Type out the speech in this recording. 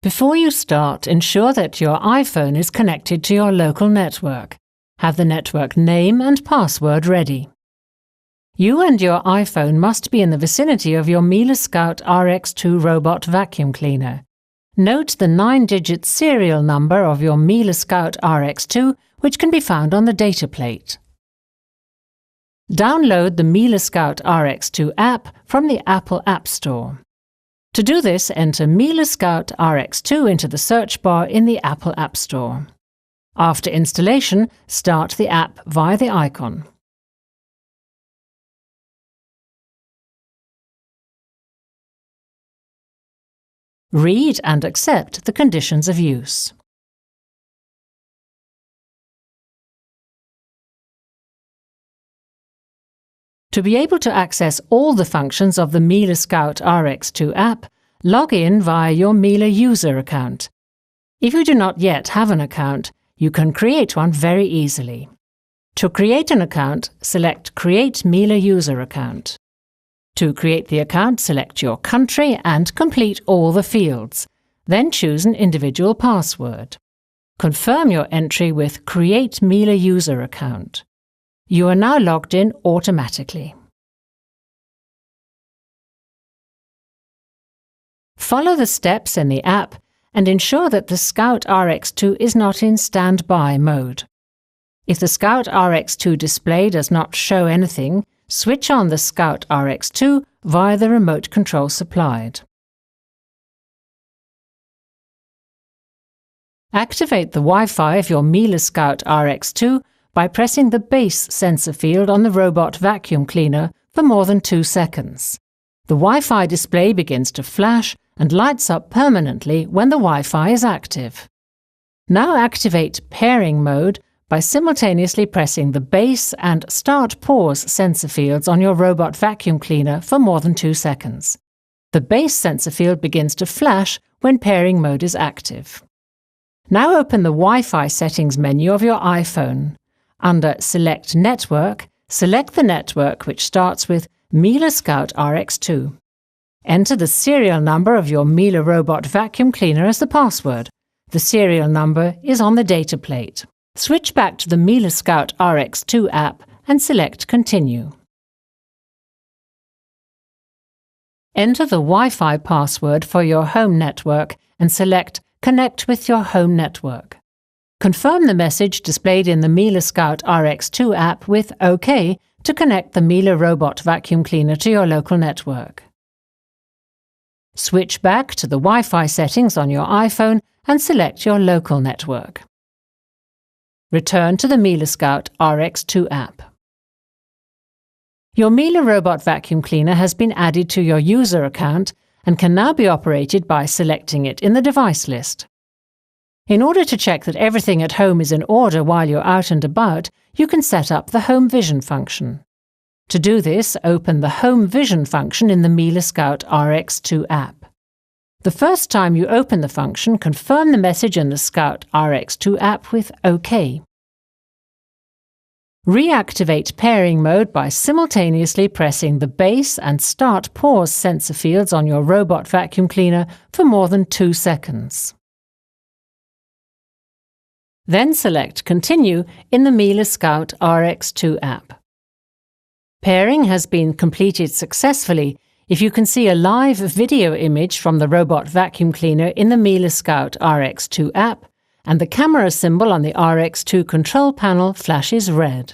Before you start, ensure that your iPhone is connected to your local network. Have the network name and password ready. You and your iPhone must be in the vicinity of your Miele Scout RX2 robot vacuum cleaner. Note the 9-digit serial number of your Miele Scout RX2, which can be found on the data plate. Download the Miele Scout RX2 app from the Apple App Store. To do this, enter Miele Scout RX2 into the search bar in the Apple App Store. After installation, start the app via the icon. Read and accept the conditions of use. To be able to access all the functions of the Miele Scout RX2 app, log in via your Miele user account. If you do not yet have an account, you can create one very easily. To create an account, select Create Miele User Account. To create the account, select your country and complete all the fields. Then choose an individual password. Confirm your entry with Create Miele User Account. You are now logged in automatically. Follow the steps in the app and ensure that the Scout RX2 is not in standby mode. If the Scout RX2 display does not show anything, switch on the Scout RX2 via the remote control supplied. Activate the Wi-Fi of your Miele Scout RX2 by pressing the base sensor field on the robot vacuum cleaner for more than 2 seconds. The Wi-Fi display begins to flash and lights up permanently when the Wi-Fi is active. Now activate pairing mode by simultaneously pressing the base and start-pause sensor fields on your robot vacuum cleaner for more than 2 seconds. The base sensor field begins to flash when pairing mode is active. Now open the Wi-Fi settings menu of your iPhone. Under Select Network, select the network which starts with Miele Scout RX2. Enter the serial number of your Miele robot vacuum cleaner as the password. The serial number is on the data plate. Switch back to the Miele Scout RX2 app and select Continue. Enter the Wi-Fi password for your home network and select Connect with your home network. Confirm the message displayed in the Miele Scout RX2 app with OK to connect the Miele robot vacuum cleaner to your local network. Switch back to the Wi-Fi settings on your iPhone and select your local network. Return to the Miele Scout RX2 app. Your Miele robot vacuum cleaner has been added to your user account and can now be operated by selecting it in the device list. In order to check that everything at home is in order while you're out and about, you can set up the Home Vision function. To do this, open the Home Vision function in the Miele Scout RX2 app. The first time you open the function, confirm the message in the Scout RX2 app with OK. Reactivate pairing mode by simultaneously pressing the base and start-pause sensor fields on your robot vacuum cleaner for more than 2 seconds. Then select Continue in the Miele Scout RX2 app. Pairing has been completed successfully if you can see a live video image from the robot vacuum cleaner in the Miele Scout RX2 app and the camera symbol on the RX2 control panel flashes red.